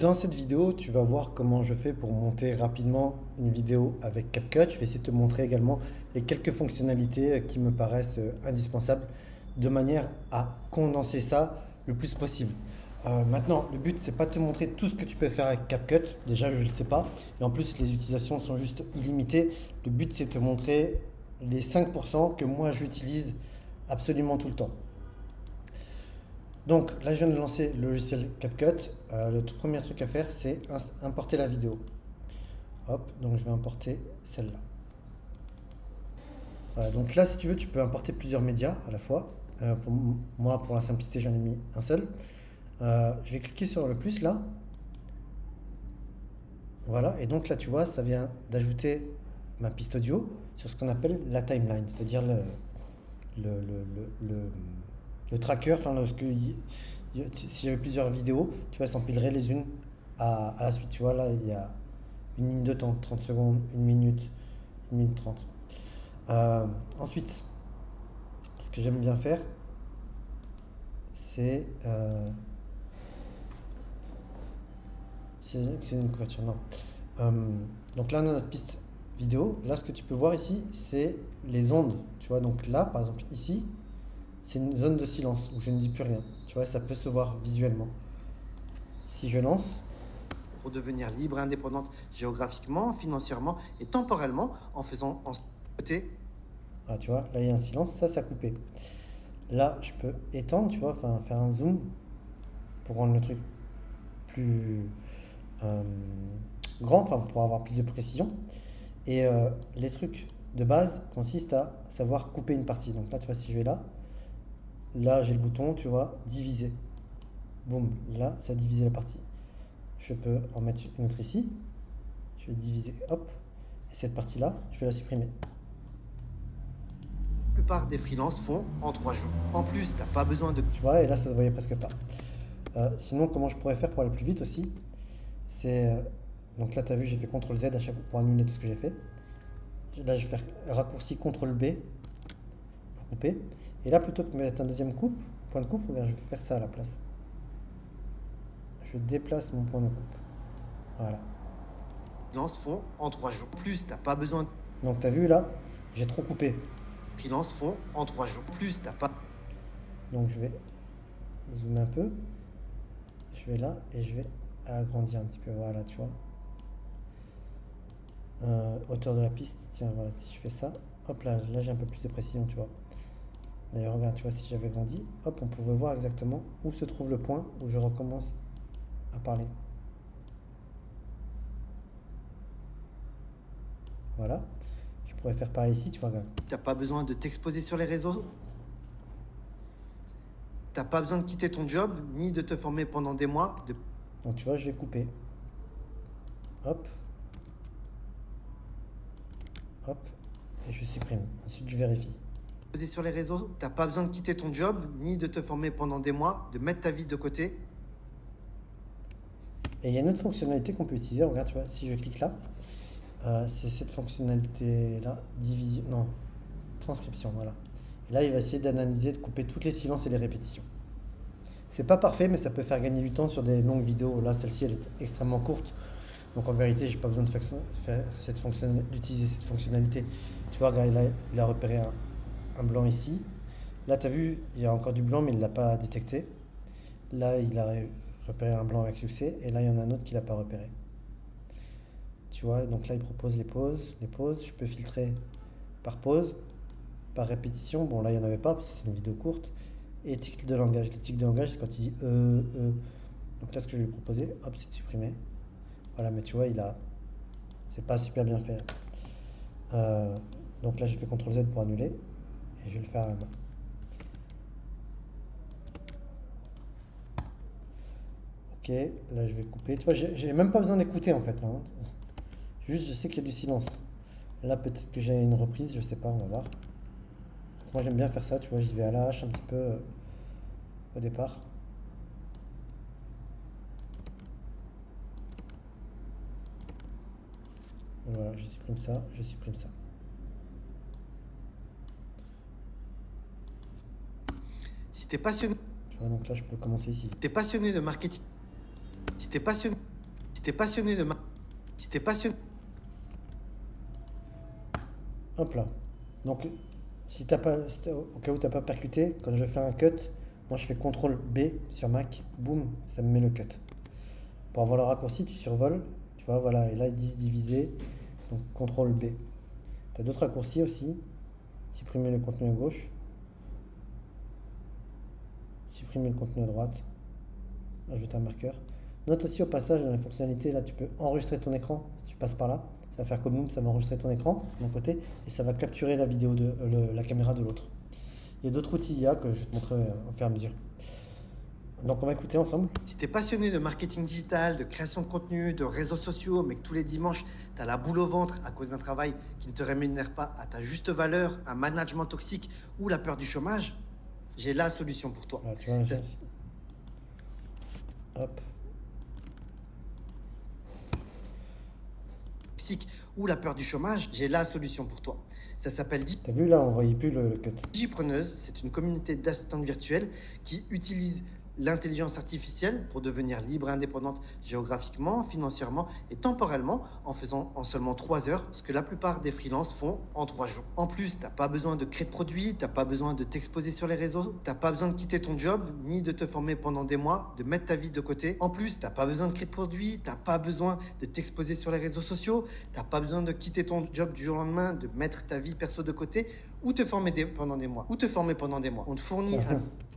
Dans cette vidéo, tu vas voir comment je fais pour monter rapidement une vidéo avec CapCut. Je vais essayer de te montrer également les quelques fonctionnalités qui me paraissent indispensables de manière à condenser ça le plus possible. Maintenant, le but, c'est pas de te montrer tout ce que tu peux faire avec CapCut. Déjà, je ne le sais pas. Et en plus, les utilisations sont juste illimitées. Le but, c'est de te montrer les 5% que moi, j'utilise absolument tout le temps. Donc là, je viens de lancer le logiciel CapCut. Le tout premier truc à faire, c'est importer la vidéo. Hop, donc je vais importer celle-là. Voilà, donc là, si tu veux, tu peux importer plusieurs médias à la fois. Moi, pour la simplicité, j'en ai mis un seul. Je vais cliquer sur le plus là. Voilà, et donc là, tu vois, ça vient d'ajouter ma piste audio sur ce qu'on appelle la timeline, c'est-à-dire le, le, le, le- le tracker, enfin, si j'avais plusieurs vidéos, tu vois, s'empilerait les unes à la suite. Tu vois, là, il y a une ligne de temps, 30 secondes, une minute 30. Ensuite, ce que j'aime bien faire, c'est. C'est une couverture, non. Euh, donc là, on a notre piste vidéo. Là, ce que tu peux voir ici, c'est les ondes. Tu vois, donc là, par exemple, ici, c'est une zone de silence où je ne dis plus rien. Tu vois, ça peut se voir visuellement. Si je lance, pour devenir libre et indépendante géographiquement, financièrement et temporellement en faisant en côté. ah, tu vois, là il y a un silence, ça a coupé. Là, je peux étendre, tu vois, enfin faire un zoom pour rendre le truc plus euh, grand, enfin pour avoir plus de précision. Et les trucs de base consistent à savoir couper une partie. Donc là, tu vois, si je vais là j'ai le bouton, tu vois, diviser. Boum, là, ça a divisé la partie. Je peux en mettre une autre ici. Je vais diviser, hop. Et cette partie-là, je vais la supprimer. La plupart des freelances font en 3 jours. En plus, t'as pas besoin de. Tu vois, et là, ça se voyait presque pas. Sinon, comment je pourrais faire pour aller plus vite aussi, c'est. Donc là, tu as vu, j'ai fait CTRL Z à chaque fois pour annuler tout ce que j'ai fait. Là, je vais faire raccourci CTRL B pour couper. Et là, plutôt que de mettre un deuxième point de coupe, je vais faire ça à la place. Je déplace mon point de coupe. Voilà. Freelances font en 3 jours. En plus, t'as pas besoin de. Donc, tu as vu là, j'ai trop coupé. Freelances font en 3 jours. Plus, t'as pas. Donc, je vais zoomer un peu. Je vais là et je vais agrandir un petit peu. Voilà, tu vois. Hauteur de la piste, tiens, voilà, si je fais ça, hop là, j'ai un peu plus de précision, tu vois. D'ailleurs, regarde, tu vois, si j'avais grandi, hop, on pouvait voir exactement où se trouve le point où je recommence à parler. Voilà. Je pourrais faire pareil ici, tu vois, regarde. T'as pas besoin de t'exposer sur les réseaux. T'as pas besoin de quitter ton job, ni de te former pendant des mois. Donc, tu vois, je vais couper. Hop. Hop. Et je supprime. Ensuite, je vérifie. Poser sur les réseaux, t'as pas besoin de quitter ton job, ni de te former pendant des mois, de mettre ta vie de côté. Et il y a une autre fonctionnalité qu'on peut utiliser. Regarde, tu vois, si je clique là, c'est cette fonctionnalité-là, division, non, transcription, voilà. Et là, il va essayer d'analyser, de couper toutes les silences et les répétitions. C'est pas parfait, mais ça peut faire gagner du temps sur des longues vidéos. Là, celle-ci, elle est extrêmement courte. Donc en vérité, j'ai pas besoin d'utiliser cette fonctionnalité. Tu vois, regarde, là, il a repéré un blanc ici. Là, tu as vu, il y a encore du blanc, mais il ne l'a pas détecté. Là, il a repéré un blanc avec succès. Et là, il y en a un autre qui ne l'a pas repéré. Tu vois, donc là, il propose les pauses. Les pauses, je peux filtrer par pause, par répétition. Bon, là, il n'y en avait pas parce que c'est une vidéo courte. Et tics de langage. Les tics de langage, c'est quand il dit euh. Donc là, ce que je vais lui proposer, hop, c'est de supprimer. Voilà, mais tu vois, c'est pas super bien fait. Donc là, j'ai fait CTRL Z pour annuler. Et je vais le faire à la main. Ok, là je vais couper. Tu vois, j'ai même pas besoin d'écouter en fait. Là, hein. Juste, je sais qu'il y a du silence. Là, peut-être que j'ai une reprise, je sais pas, on va voir. Moi, j'aime bien faire ça, tu vois, j'y vais à la hache un petit peu au départ. Voilà, je supprime ça, je supprime ça. Si t'es passionné, Tu vois, donc là, je peux commencer ici. t'es passionné de marketing. Si t'es passionné Si t'es passionné de si t'es passionné, Hop là. Donc, si t'as pas, au cas où t'as pas percuté, quand je fais un cut, moi je fais CTRL B sur Mac, boum, ça me met le cut. Pour avoir le raccourci, tu survoles, tu vois, voilà, et là ils disent diviser, donc CTRL B. T'as d'autres raccourcis aussi, supprimer le contenu à gauche, supprimer le contenu à droite, ajouter un marqueur. Note aussi au passage dans les fonctionnalités, là tu peux enregistrer ton écran si tu passes par là. Ça va faire comme nous, ça va enregistrer ton écran d'un côté et ça va capturer la vidéo de la caméra de l'autre. Il y a d'autres outils IA que je vais te montrer au fur et à mesure. Donc on va écouter ensemble. si t'es passionné de marketing digital, de création de contenu, de réseaux sociaux, mais que tous les dimanches, t'as la boule au ventre à cause d'un travail qui ne te rémunère pas à ta juste valeur, un management toxique ou la peur du chômage, j'ai la solution pour toi. Voilà, tu vois, Ça hop, toxique ou la peur du chômage, j'ai la solution pour toi. Ça s'appelle t'as vu là, on voyait plus le cut. Digipreneuse. C'est une communauté d'assistantes virtuelles qui utilise l'intelligence artificielle pour devenir libre et indépendante géographiquement, financièrement et temporellement en faisant en seulement 3 heures ce que la plupart des freelances font en 3 jours. En plus, t'as pas besoin de créer de produits, t'as pas besoin de t'exposer sur les réseaux, t'as pas besoin de quitter ton job, ni de te former pendant des mois, de mettre ta vie de côté. En plus, t'as pas besoin de créer de produits, t'as pas besoin de t'exposer sur les réseaux sociaux, t'as pas besoin de quitter ton job du jour au lendemain, de mettre ta vie perso de côté ou te former pendant des mois. On te fournit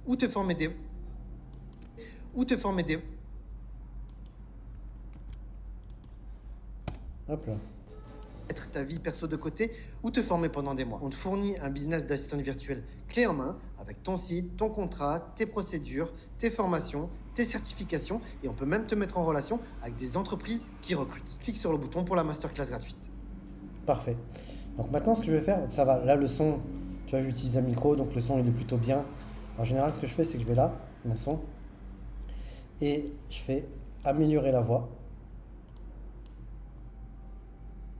ou te former des Hop là. mettre ta vie perso de côté ou te former pendant des mois. On te fournit un business d'assistante virtuelle clé en main avec ton site, ton contrat, tes procédures, tes formations, tes certifications et on peut même te mettre en relation avec des entreprises qui recrutent. Clique sur le bouton pour la masterclass gratuite. Parfait. Donc maintenant, ce que je vais faire, ça va. Là, le son, tu vois, j'utilise un micro, donc le son il est plutôt bien. En général, ce que je fais, c'est que je vais là, mon son, et je fais améliorer la voix,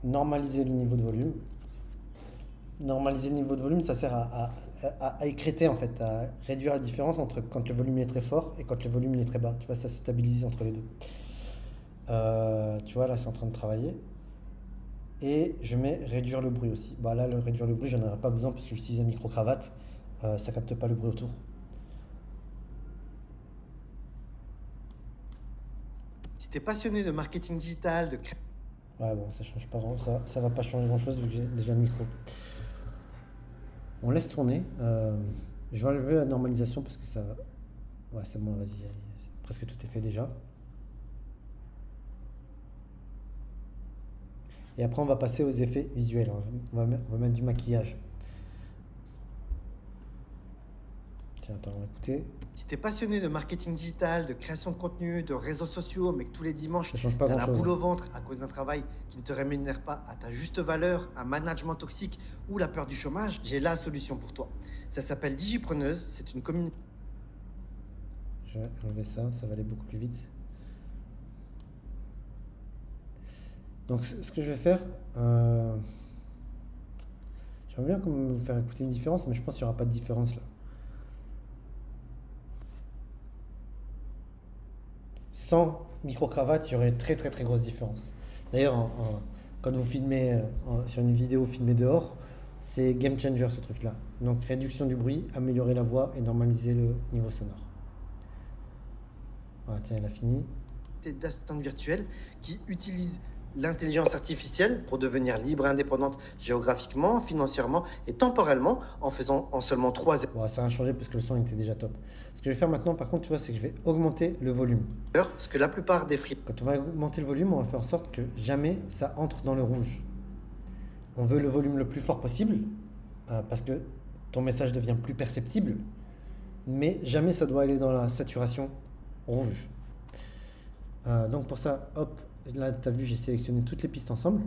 normaliser le niveau de volume. Normaliser le niveau de volume, ça sert à écréter en fait, à réduire la différence entre quand le volume est très fort et quand le volume est très bas. Tu vois, ça se stabilise entre les deux. Tu vois, là, c'est en train de travailler. Et je mets réduire le bruit aussi. Bah là, le réduire le bruit, j'en aurais pas besoin parce que j'utilise un micro-cravate. Ça capte pas le bruit autour. Si tu es passionné de marketing digital, de Ouais, bon, ça change pas grand, ça va pas changer grand chose vu que j'ai déjà le micro. On laisse tourner. Je vais enlever la normalisation parce que ça. Ouais, c'est bon, vas-y, presque tout est fait déjà. Et après, on va passer aux effets visuels. On va mettre du maquillage. Tiens, attends, on va écouter. Si tu es passionné de marketing digital, de création de contenu, de réseaux sociaux, mais que tous les dimanches, Ça change pas tu as la grand-chose. boule au ventre à cause d'un travail qui ne te rémunère pas à ta juste valeur, un management toxique ou la peur du chômage, j'ai la solution pour toi. Ça s'appelle Digipreneuse. C'est une communauté. Je vais enlever ça, ça va aller beaucoup plus vite. Donc, ce que je vais faire, j'aimerais bien vous faire écouter une différence, mais je pense qu'il n'y aura pas de différence là. Sans micro-cravate, il y aurait une très très très grosse différence. D'ailleurs, quand vous filmez sur une vidéo filmée dehors, c'est game changer ce truc-là. Donc réduction du bruit, améliorer la voix et normaliser le niveau sonore. Voilà, tiens, elle a fini. D'assistantes virtuelles qui utilisent l'intelligence artificielle pour devenir libre et indépendante géographiquement, financièrement et temporellement en faisant en seulement 3 Bon, ça a changé parce que le son était déjà top. Ce que je vais faire maintenant, par contre, tu vois, c'est que je vais augmenter le volume. heures, ce que la plupart des freelances. Quand on va augmenter le volume, on va faire en sorte que jamais ça entre dans le rouge. On veut le volume le plus fort possible parce que ton message devient plus perceptible, mais jamais ça doit aller dans la saturation rouge. Donc pour ça, hop, là tu as vu, j'ai sélectionné toutes les pistes ensemble,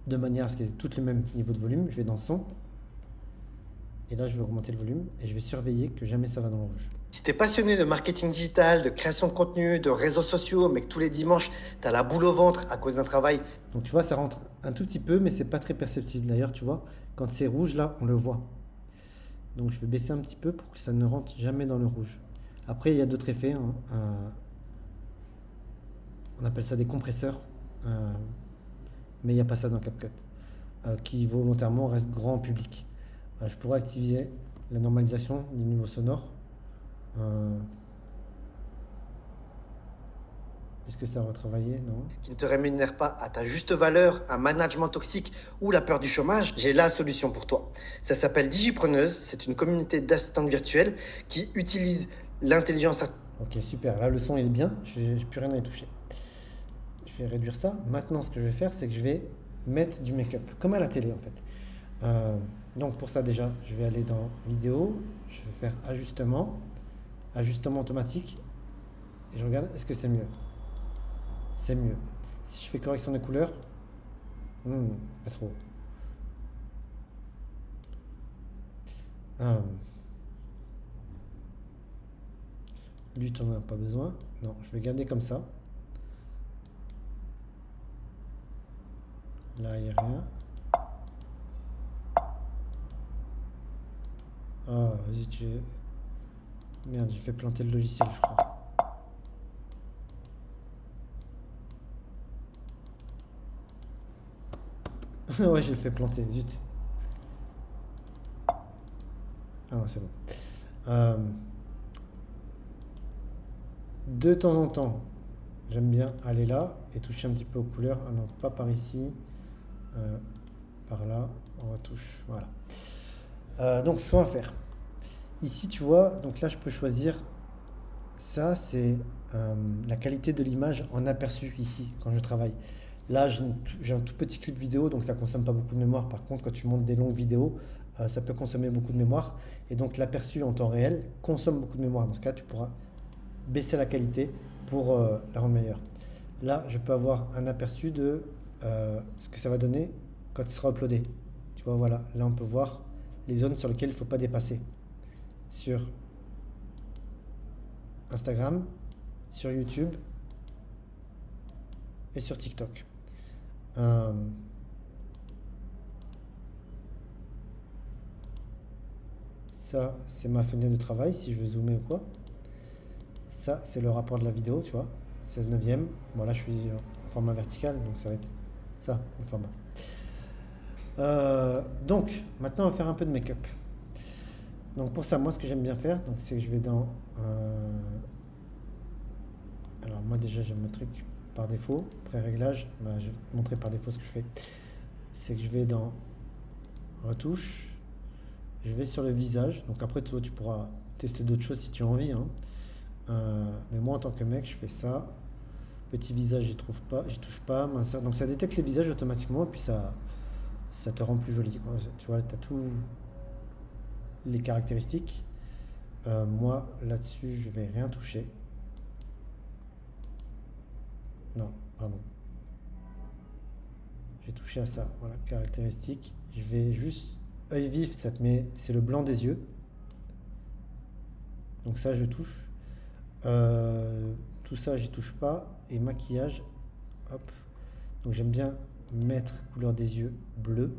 de manière à ce qu'elles aient toutes le même niveau de volume. Je vais dans son, et là je vais augmenter le volume, et je vais surveiller que jamais ça va dans le rouge. Si tu es passionné de marketing digital, de création de contenu, de réseaux sociaux, mais que tous les dimanches, tu as la boule au ventre à cause d'un travail. Donc tu vois, ça rentre un tout petit peu, mais c'est pas très perceptible. D'ailleurs, tu vois, quand c'est rouge, là, on le voit. Donc je vais baisser un petit peu pour que ça ne rentre jamais dans le rouge. Après, il y a d'autres effets, hein. On appelle ça des compresseurs, euh, mais il n'y a pas ça dans CapCut, qui volontairement reste grand public. Je pourrais activer la normalisation du niveau sonore. Euh, Est-ce que ça va retravailler? Non. qui ne te rémunère pas à ta juste valeur, un management toxique ou la peur du chômage, j'ai la solution pour toi. Ça s'appelle Digipreneuse, c'est une communauté d'assistantes virtuelles qui utilise l'intelligence artificielle. Ok, super. Là, le son il est bien. J'ai plus rien à y toucher. Je vais réduire ça. Maintenant, ce que je vais faire, c'est que je vais mettre du make-up, comme à la télé en fait. Donc pour ça déjà, je vais aller dans vidéo, je vais faire ajustement, ajustement automatique, et je regarde est-ce que c'est mieux. C'est mieux. Si je fais correction des couleurs, pas trop. Lui, t'en as pas besoin. Non, je vais garder comme ça. Là, il n'y a rien. Ah, zut, merde, j'ai fait planter le logiciel, je crois. Ouais, j'ai fait planter, zut. Ah non, c'est bon. De temps en temps, j'aime bien aller là et toucher un petit peu aux couleurs. Ah non, pas par ici. Par là, on retouche. Voilà. Donc, soit à faire. Ici, tu vois, donc là, je peux choisir. Ça, c'est la qualité de l'image en aperçu ici, quand je travaille. Là, j'ai un tout petit clip vidéo, donc ça consomme pas beaucoup de mémoire. Par contre, quand tu montes des longues vidéos, ça peut consommer beaucoup de mémoire. Et donc, l'aperçu en temps réel consomme beaucoup de mémoire. Dans ce cas, tu pourras baisser la qualité pour la rendre meilleure. Là, je peux avoir un aperçu de ce que ça va donner quand il sera uploadé. Tu vois, voilà. Là, on peut voir les zones sur lesquelles il ne faut pas dépasser. Sur Instagram, sur YouTube et sur TikTok. Ça, c'est ma fenêtre de travail, si je veux zoomer ou quoi. Ça, c'est le rapport de la vidéo, tu vois. 16 neuvième. Bon, là, je suis en format vertical, donc ça va être ça, le format. Donc, maintenant, on va faire un peu de make-up. Donc, pour ça, moi, ce que j'aime bien faire, donc, c'est que je vais dans... Alors, moi, déjà, j'aime le truc par défaut. Pré-réglage, bah, je vais te montrer par défaut ce que je fais. C'est que je vais dans retouche. Je vais sur le visage. Donc, après, tu pourras tester d'autres choses si tu as envie, hein. Mais moi en tant que mec je fais ça, petit visage j'y touche pas, minceur. Donc ça détecte les visages automatiquement et puis ça te rend plus joli, quoi. Tu vois, tu as tous les caractéristiques. Moi là-dessus je vais rien toucher. Non, pardon. J'ai touché à ça, voilà, caractéristiques. Je vais juste œil vif, ça te met, c'est le blanc des yeux. Donc ça je touche. Tout ça j'y touche pas. Et maquillage, hop. Donc j'aime bien mettre couleur des yeux bleu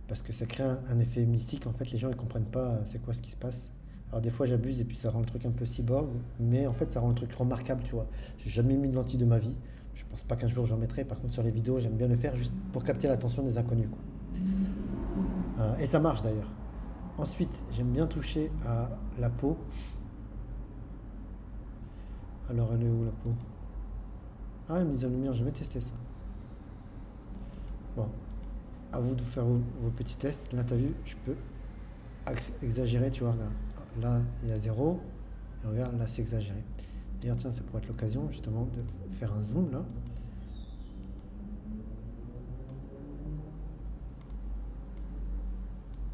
parce que ça crée un effet mystique. En fait les gens ils comprennent pas c'est quoi ce qui se passe. Alors des fois j'abuse et puis ça rend le truc un peu cyborg, mais en fait ça rend le truc remarquable, tu vois. J'ai jamais mis de lentilles de ma vie, je pense pas qu'un jour j'en mettrai. Par contre sur les vidéos j'aime bien le faire juste pour capter l'attention des inconnus, quoi. Et ça marche d'ailleurs. Ensuite j'aime bien toucher à la peau. Alors elle est où la peau? Ah, mise en lumière, j'ai jamais testé ça. Bon, à vous de faire vos petits tests. Là, tu as vu, je peux exagérer, tu vois. Là, il y a 0. Et regarde, là, c'est exagéré. D'ailleurs, tiens, ça pourrait être l'occasion justement de faire un zoom là.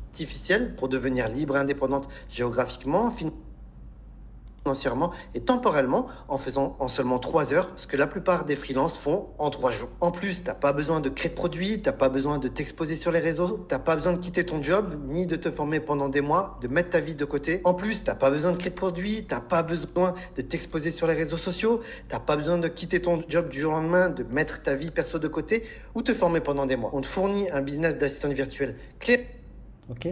Artificielle pour devenir libre et indépendante géographiquement, financièrement et temporellement en faisant en seulement 3 heures ce que la plupart des freelances font en 3 jours. En plus, t'as pas besoin de créer de produits, t'as pas besoin de t'exposer sur les réseaux, t'as pas besoin de quitter ton job, ni de te former pendant des mois, de mettre ta vie de côté. En plus, t'as pas besoin de créer de produits, t'as pas besoin de t'exposer sur les réseaux sociaux, t'as pas besoin de quitter ton job du jour au lendemain, de mettre ta vie perso de côté ou te former pendant des mois. On te fournit un business d'assistant virtuel clé. Ok.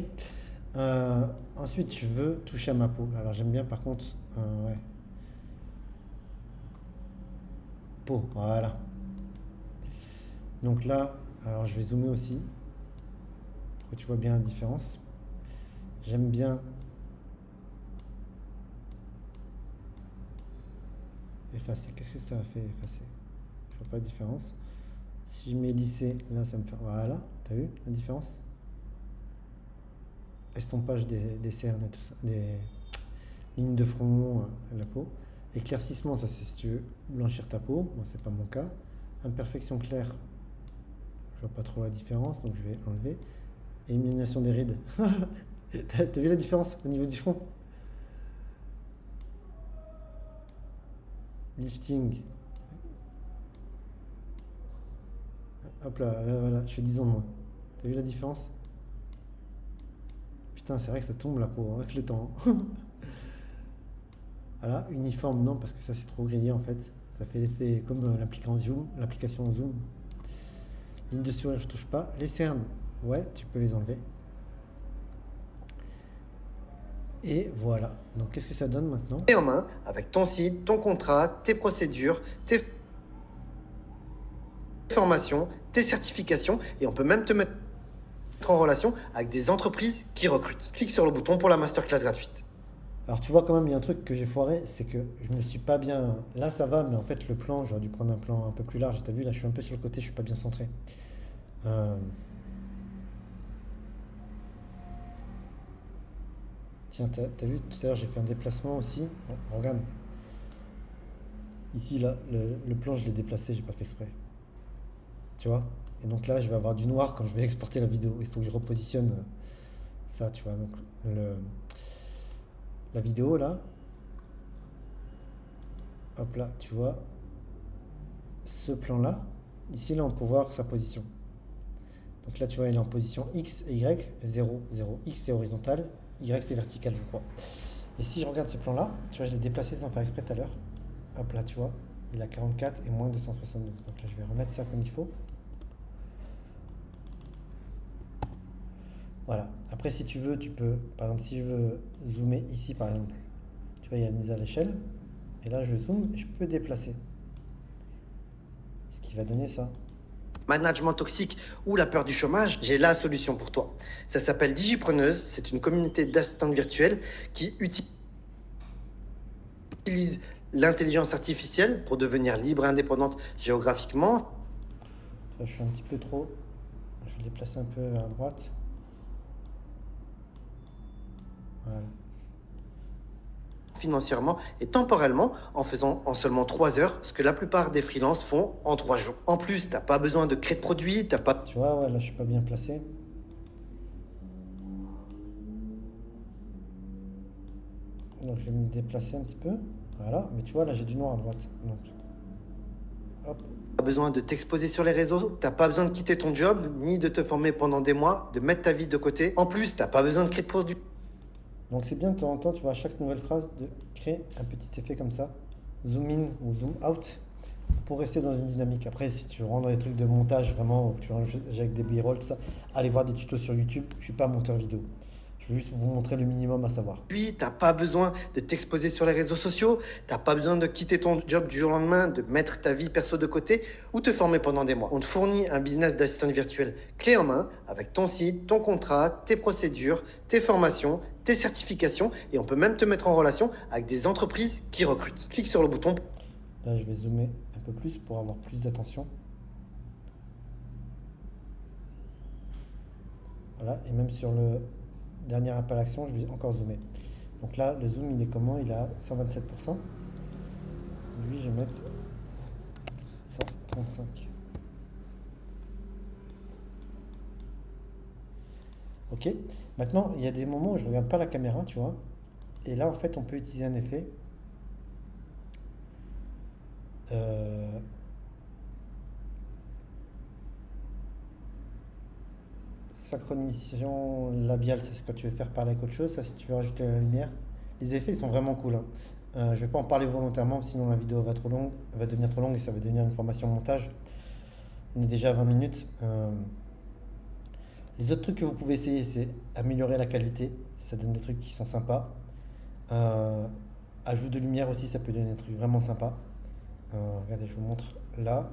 Ensuite, je veux toucher à ma peau. Alors j'aime bien par contre, ouais. peau. Voilà. Donc là, alors je vais zoomer aussi pour que tu vois bien la différence. J'aime bien effacer. Qu'est-ce que ça a fait effacer? Je vois pas la différence. Si je mets lisser, là ça me fait. Voilà, t'as vu la différence? Estompage des cernes et tout ça, des lignes de front, la peau. Éclaircissement, ça c'est si tu veux blanchir ta peau. Moi, c'est pas mon cas. Imperfection claire, je vois pas trop la différence, donc je vais enlever. Élimination des rides. T'as vu la différence au niveau du front? Lifting. Hop là, là, voilà, je fais 10 ans de moins. T'as vu la différence? Putain, c'est vrai que ça tombe la peau avec le temps. Voilà, uniforme, non, parce que ça c'est trop grillé en fait. Ça fait l'effet comme l'application Zoom. Ligne de sourire, je touche pas. Les cernes, ouais, tu peux les enlever. Et voilà. Donc qu'est-ce que ça donne maintenant? Et en main avec ton site, ton contrat, tes procédures, tes formations, tes certifications et on peut même te mettre en relation avec des entreprises qui recrutent. Clique sur le bouton pour la masterclass gratuite. Alors tu vois quand même, il y a un truc que j'ai foiré, c'est que je me suis pas bien... Là ça va, mais en fait le plan, j'aurais dû prendre un plan un peu plus large. T'as vu, là je suis un peu sur le côté, je suis pas bien centré. Euh, Tiens, t'as vu tout à l'heure, j'ai fait un déplacement aussi. Bon, regarde. Ici, là, le plan, je l'ai déplacé, j'ai pas fait exprès. Tu vois? Et donc là, je vais avoir du noir quand je vais exporter la vidéo. Il faut que je repositionne ça, tu vois. Donc la vidéo, là, hop là, tu vois, ce plan-là, ici, là, on peut voir sa position. Donc là, tu vois, il est en position X et Y, 0, 0. X, c'est horizontal, Y, c'est vertical, je crois. Et si je regarde ce plan-là, tu vois, je l'ai déplacé sans faire exprès tout à l'heure. Hop là, tu vois, il a 44 et moins 272. Donc là, je vais remettre ça comme il faut. Voilà. Après, si tu veux, tu peux, par exemple, si je veux zoomer ici, par exemple, tu vois, il y a une mise à l'échelle. Et là, je zoome et je peux déplacer. Ce qui va donner ça. Management toxique ou la peur du chômage, j'ai la solution pour toi. Ça s'appelle Digipreneuse, c'est une communauté d'assistantes virtuelles qui utilise l'intelligence artificielle pour devenir libre et indépendante géographiquement, Je suis un petit peu trop. Je vais déplacer un peu vers la droite. Voilà. financièrement et temporellement en faisant en seulement 3 heures ce que la plupart des freelances font en 3 jours. En plus, t'as pas besoin de créer de produits, t'as pas... Tu vois, ouais, là, je suis pas bien placé. Donc, je vais me déplacer un petit peu. Voilà. Mais tu vois, là, j'ai du noir à droite. Donc, hop. Pas besoin de t'exposer sur les réseaux, t'as pas besoin de quitter ton job, ni de te former pendant des mois, de mettre ta vie de côté. En plus, t'as pas besoin de créer de produits. Donc c'est bien de temps en temps, tu vois, à chaque nouvelle phrase, de créer un petit effet comme ça, zoom in ou zoom out, pour rester dans une dynamique. Après, si tu rentres dans des trucs de montage vraiment, où tu rentres avec des b-roll, tout ça, allez voir des tutos sur YouTube. Je suis pas monteur vidéo. Je veux juste vous montrer le minimum à savoir. Puis, t'as pas besoin de t'exposer sur les réseaux sociaux, t'as pas besoin de quitter ton job du jour au lendemain, de mettre ta vie perso de côté ou te former pendant des mois. On te fournit un business d'assistant virtuel clé en main avec ton site, ton contrat, tes procédures, tes formations, tes certifications et on peut même te mettre en relation avec des entreprises qui recrutent. Clique sur le bouton. Là, je vais zoomer un peu plus pour avoir plus d'attention. Voilà, et même sur le dernier appel à l'action, je vais encore zoomer. Donc là, le zoom, il est comment? Il est à 127%. Lui, je vais mettre 135. Ok. Maintenant, il y a des moments où je regarde pas la caméra, tu vois. Et là, en fait, on peut utiliser un effet. Euh, Synchronisation labiale, c'est ce que tu veux faire parler avec autre chose. Ça, si tu veux rajouter la lumière. Les effets, ils sont vraiment cool, hein. Je vais pas en parler volontairement, sinon la vidéo va trop longue, va devenir trop longue et ça va devenir une formation montage. On est déjà à 20 minutes. Les autres trucs que vous pouvez essayer, c'est améliorer la qualité. Ça donne des trucs qui sont sympas. Euh, Ajout de lumière aussi, ça peut donner des trucs vraiment sympas. Regardez, je vous montre là.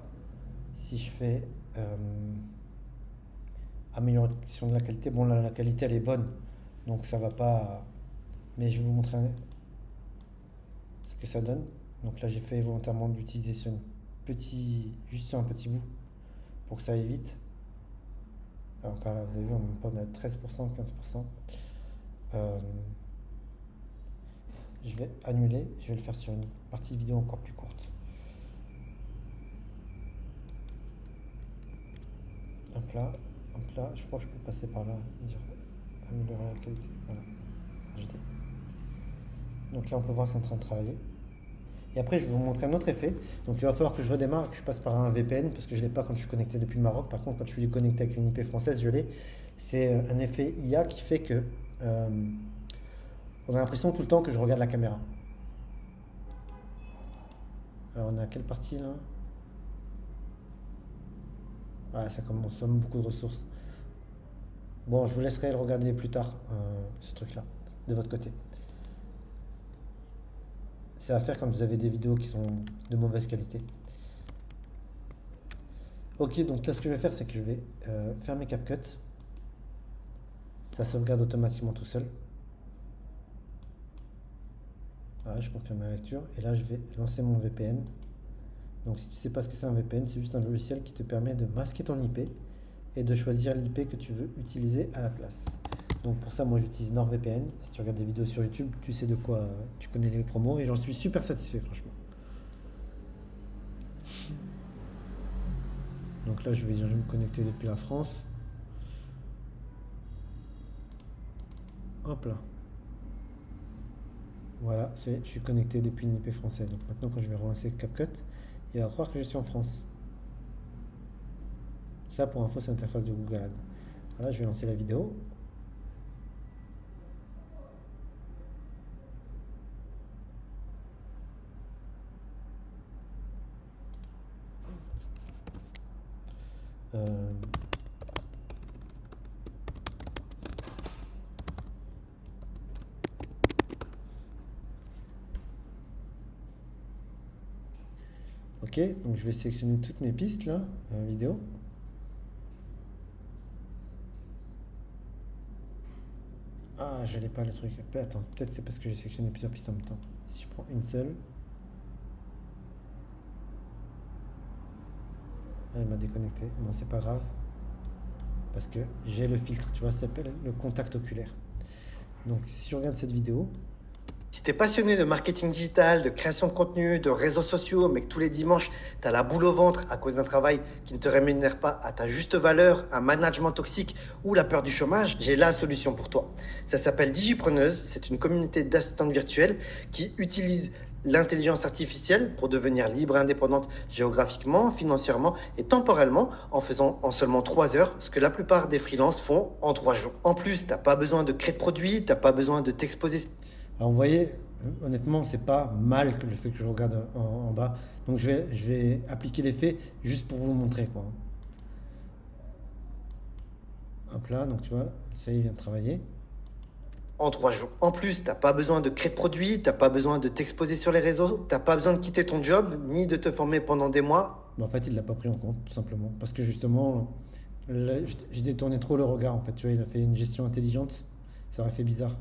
Si je fais amélioration de la qualité, bon là la qualité elle est bonne, donc ça va pas. Mais je vais vous montrer ce que ça donne. Donc là j'ai fait volontairement d'utiliser juste sur un petit bout pour que ça aille vite. Alors, encore là, vous avez vu, on a 13%, 15%. Euh, je vais annuler, je vais le faire sur une partie vidéo encore plus courte. Hop là, je crois que je peux passer par là, dire améliorer la qualité, voilà, ajouter. Donc là on peut voir c'est en train de travailler. Et après je vais vous montrer un autre effet. Donc il va falloir que je redémarre et que je passe par un VPN parce que je ne l'ai pas quand je suis connecté depuis le Maroc. Par contre quand je suis connecté avec une IP française, je l'ai. C'est un effet IA qui fait que on a l'impression tout le temps que je regarde la caméra. Alors on est à quelle partie là? Ah, ça consomme beaucoup de ressources. Bon, je vous laisserai le regarder plus tard, ce truc-là, de votre côté. C'est à faire quand vous avez des vidéos qui sont de mauvaise qualité. Ok, donc là ce que je vais faire, c'est que je vais fermer CapCut. Ça sauvegarde automatiquement tout seul. Voilà, je confirme la lecture. Et là, je vais lancer mon VPN. Donc si tu ne sais pas ce que c'est un VPN, c'est juste un logiciel qui te permet de masquer ton IP et de choisir l'IP que tu veux utiliser à la place. Donc pour ça, moi j'utilise NordVPN. Si tu regardes des vidéos sur YouTube, tu sais de quoi tu connais les promos et j'en suis super satisfait, franchement. Donc là, je vais me connecter depuis la France. Hop là. Voilà, je suis connecté depuis une IP française. Donc maintenant, quand je vais relancer CapCut, il va croire que je suis en France. Ça, pour info, c'est l'interface de Google Ads. Voilà, je vais lancer la vidéo. Ok, donc je vais sélectionner toutes mes pistes là, vidéo. Ah, je n'ai pas le truc. Attends, peut-être c'est parce que j'ai sélectionné plusieurs pistes en même temps. Si je prends une seule. Ah, il m'a déconnecté. Non, c'est pas grave. Parce que j'ai le filtre, tu vois, ça s'appelle le contact oculaire. Donc si je regarde cette vidéo. Si t'es passionné de marketing digital, de création de contenu, de réseaux sociaux, mais que tous les dimanches, t'as la boule au ventre à cause d'un travail qui ne te rémunère pas à ta juste valeur, un management toxique ou la peur du chômage, j'ai la solution pour toi. Ça s'appelle Digipreneuse, c'est une communauté d'assistantes virtuelles qui utilise l'intelligence artificielle pour devenir libre et indépendante géographiquement, financièrement et temporellement en faisant en seulement 3 heures ce que la plupart des freelances font en 3 jours. En plus, t'as pas besoin de créer de produits, t'as pas besoin de t'exposer. Alors vous voyez, honnêtement, c'est pas mal que le fait que je regarde en bas. Donc je vais appliquer l'effet juste pour vous le montrer, quoi. Hop là, donc tu vois, ça y est, il vient de travailler. En 3 jours. En plus, t'as pas besoin de créer de produits, t'as pas besoin de t'exposer sur les réseaux, t'as pas besoin de quitter ton job, ni de te former pendant des mois. Mais en fait, il l'a pas pris en compte, tout simplement. Parce que justement, là, j'ai détourné trop le regard, en fait. Tu vois, il a fait une gestion intelligente. Ça aurait fait bizarre.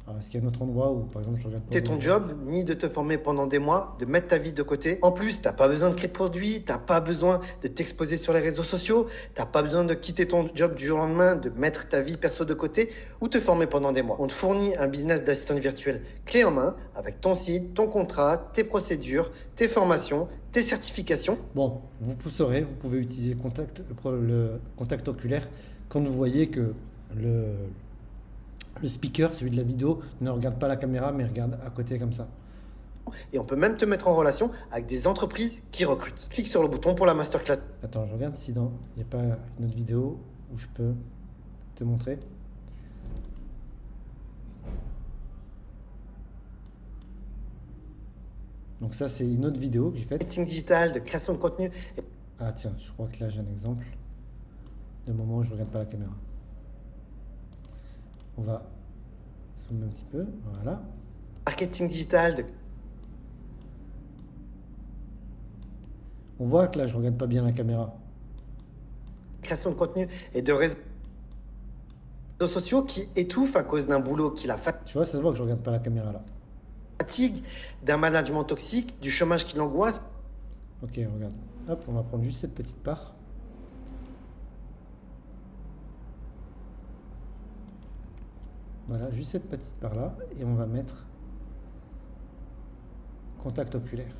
Alors, est-ce qu'il y a un autre endroit où, par exemple, je regarde pas Quitter ton job, ni de te former pendant des mois, de mettre ta vie de côté. En plus, t'as pas besoin de créer de produits, t'as pas besoin de t'exposer sur les réseaux sociaux, t'as pas besoin de quitter ton job du jour au lendemain, de mettre ta vie perso de côté ou te former pendant des mois. On te fournit un business d'assistant virtuel clé en main avec ton site, ton contrat, tes procédures, tes formations, tes certifications. Bon, vous pousserez, vous pouvez utiliser le contact oculaire quand vous voyez que le speaker, celui de la vidéo, ne regarde pas la caméra mais regarde à côté comme ça. Et on peut même te mettre en relation avec des entreprises qui recrutent. Clique sur le bouton pour la masterclass. Attends, je regarde si il n'y a pas une autre vidéo où je peux te montrer. Donc ça, c'est une autre vidéo que j'ai faite. Marketing digital, de création de contenu. Ah tiens, je crois que là j'ai un exemple de moment où je ne regarde pas la caméra. On va zoomer un petit peu, voilà. Marketing digital, On voit que là, je regarde pas bien la caméra. Création de contenu et de réseaux sociaux qui étouffent à cause d'un boulot qui la Tu vois, ça se voit que je regarde pas la caméra là. fatigue, d'un management toxique, du chômage qui l'angoisse. Ok, regarde. Hop, on va prendre juste cette petite part. Voilà, juste cette petite part là. Et on va mettre contact oculaire.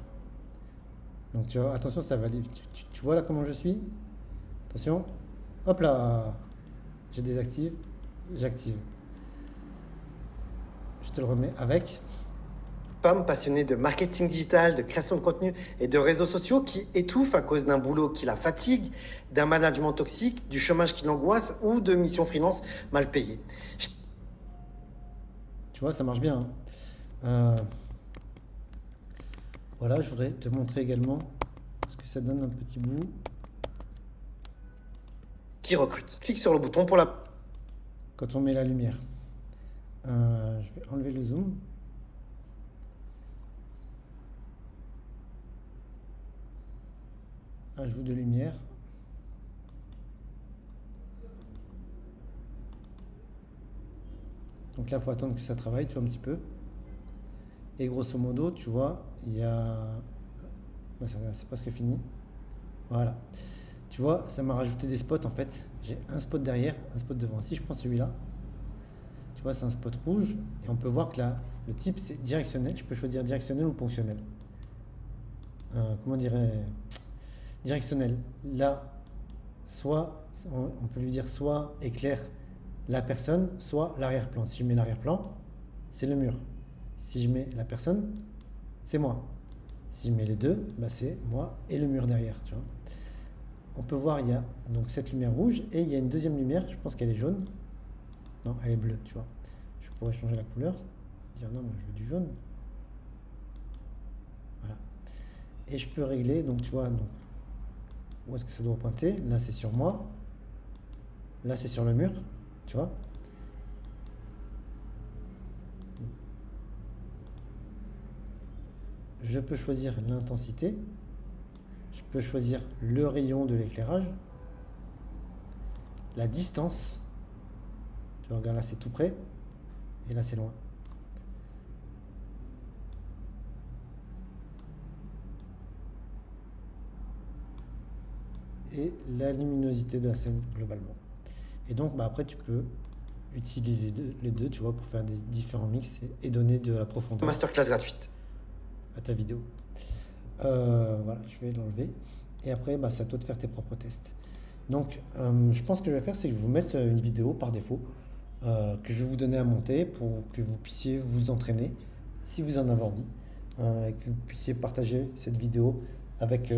Donc tu vois, attention, ça va aller. Tu vois là comment je suis? Attention. Hop là. Je désactive. J'active. Je te le remets avec. Femmes passionnées de marketing digital, de création de contenu et de réseaux sociaux qui étouffent à cause d'un boulot qui la fatigue, d'un management toxique, du chômage qui l'angoisse ou de missions freelance mal payées. Tu vois, ça marche bien, hein. Euh, voilà, je voudrais te montrer également ce que ça donne un petit bout. Qui recrute. Clique sur le bouton pour la... Quand on met la lumière. Je vais enlever le zoom. Ajout de lumière. Donc là, il faut attendre que ça travaille, tu vois, un petit peu. Et grosso modo, tu vois, il y a... Bah, c'est presque fini. Voilà. Tu vois, ça m'a rajouté des spots en fait. J'ai un spot derrière, un spot devant. Si je prends celui-là, tu vois, c'est un spot rouge. Et on peut voir que là, le type, c'est directionnel. Je peux choisir directionnel ou ponctionnel. Comment dirais directionnel. Là, soit, on peut lui dire soit éclaire la personne, soit l'arrière-plan. Si je mets l'arrière-plan, c'est le mur. Si je mets la personne, c'est moi. Si je mets les deux, bah c'est moi et le mur derrière, tu vois. On peut voir, il y a donc cette lumière rouge et il y a une deuxième lumière, je pense qu'elle est jaune. Non, elle est bleue, tu vois. Je pourrais changer la couleur, dire non, moi je veux du jaune. Voilà. Et je peux régler, donc tu vois, donc, où est-ce que ça doit pointer? Là, c'est sur moi. Là, c'est sur le mur, tu vois. Je peux choisir l'intensité. Je peux choisir le rayon de l'éclairage. La distance. Tu vois, regarde, là, c'est tout près. Et là, c'est loin. Et la luminosité de la scène, globalement. Et donc, bah, après, tu peux utiliser les deux, tu vois, pour faire des différents mix et donner de la profondeur Masterclass gratuite. à ta vidéo. Voilà, je vais l'enlever. Et après, bah, c'est à toi de faire tes propres tests. Donc, je pense que je vais faire, c'est que je vais vous mettre une vidéo par défaut que je vais vous donner à monter pour que vous puissiez vous entraîner si vous en avez envie. Et que vous puissiez partager cette vidéo avec